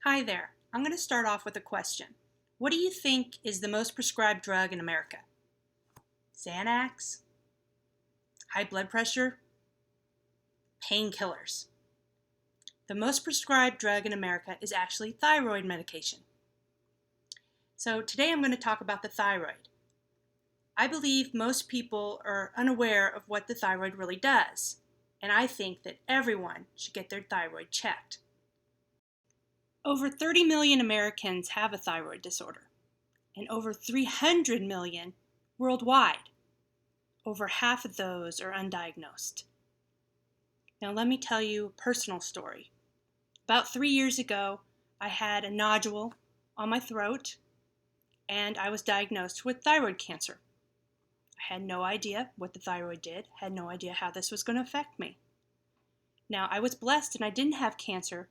Hi there. I'm going to start off with a question. What do you think is the most prescribed drug in America? Xanax? High blood pressure? Painkillers? The most prescribed drug in America is actually thyroid medication. So today I'm going to talk about the thyroid. I believe most people are unaware of what the thyroid really does, and I think that everyone should get their thyroid checked. Over 30 million Americans have a thyroid disorder, and over 300 million worldwide. Over half of those are undiagnosed. Now let me tell you a personal story. About 3 years ago, I had a nodule on my throat, and I was diagnosed with thyroid cancer. I had no idea what the thyroid did, had no idea how this was going to affect me. Now, I was blessed and I didn't have cancer,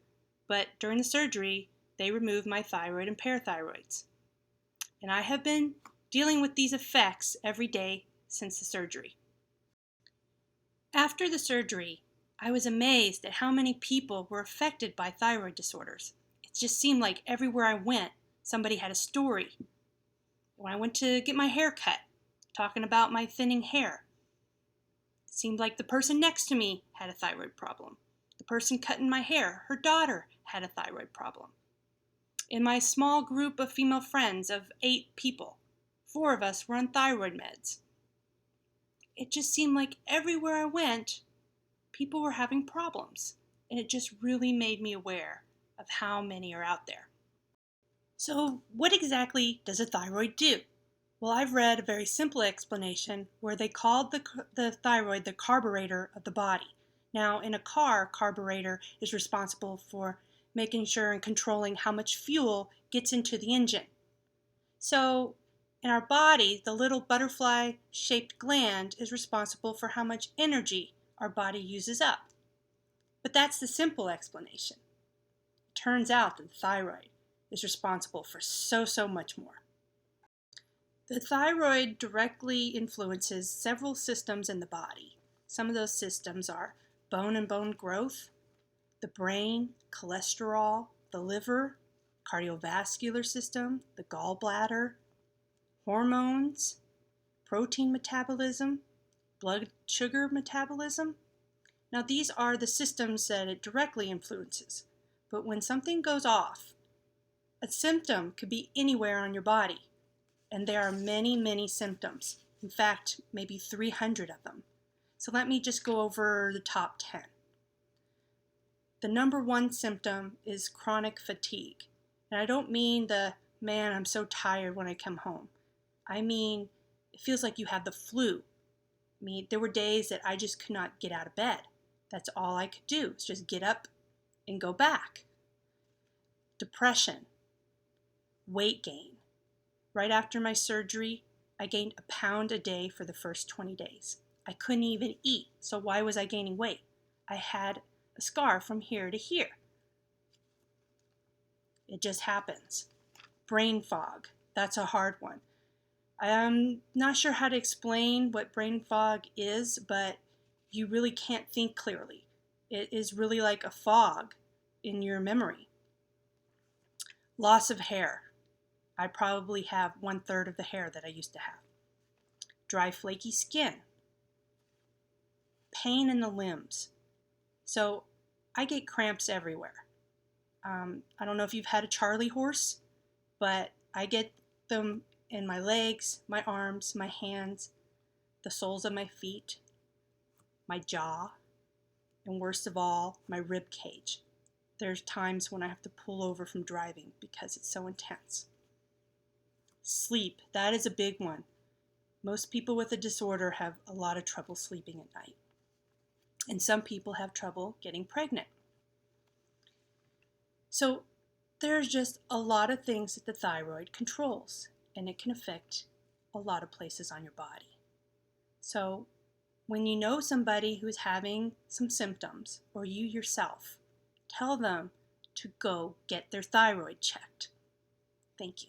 but during the surgery, they removed my thyroid and parathyroids. And I have been dealing with these effects every day since the surgery. After the surgery, I was amazed at how many people were affected by thyroid disorders. It just seemed like everywhere I went, somebody had a story. When I went to get my hair cut, talking about my thinning hair, it seemed like the person next to me had a thyroid problem. The person cutting my hair, her daughter had a thyroid problem. In my small group of female friends of 8 people, 4 of us were on thyroid meds. It just seemed like everywhere I went, people were having problems, and it just really made me aware of how many are out there. So what exactly does a thyroid do? Well, I've read a very simple explanation where they called the thyroid the carburetor of the body. Now, in a car, carburetor is responsible for making sure and controlling how much fuel gets into the engine. So, in our body, the little butterfly-shaped gland is responsible for how much energy our body uses up. But that's the simple explanation. It turns out that the thyroid is responsible for so much more. The thyroid directly influences several systems in the body. Some of those systems are bone and bone growth, the brain, cholesterol, the liver, cardiovascular system, the gallbladder, hormones, protein metabolism, blood sugar metabolism. Now these are the systems that it directly influences. But when something goes off, a symptom could be anywhere on your body. And there are many symptoms. In fact, maybe 300 of them. So let me just go over the top 10. The number 1 symptom is chronic fatigue. And I don't mean the, man, I'm so tired when I come home. I mean, it feels like you have the flu. I mean, there were days that I just could not get out of bed. That's all I could do, is just get up and go back. Depression, weight gain. Right after my surgery, I gained a pound a day for the first 20 days. I couldn't even eat, so why was I gaining weight? I had a scar from here to here. It just happens. Brain fog, that's a hard one. I'm not sure how to explain what brain fog is, but you really can't think clearly. It is really like a fog in your memory. Loss of hair. I probably have 1/3 of the hair that I used to have. Dry, flaky skin. Pain in the limbs. So I get cramps everywhere. I don't know if you've had a Charlie horse, but I get them in my legs, my arms, my hands, the soles of my feet, my jaw, and worst of all, my rib cage. There's times when I have to pull over from driving because it's so intense. Sleep, that is a big one. Most people with a disorder have a lot of trouble sleeping at night. And some people have trouble getting pregnant. So there's just a lot of things that the thyroid controls, and it can affect a lot of places on your body. So when you know somebody who's having some symptoms, or you yourself, tell them to go get their thyroid checked. Thank you.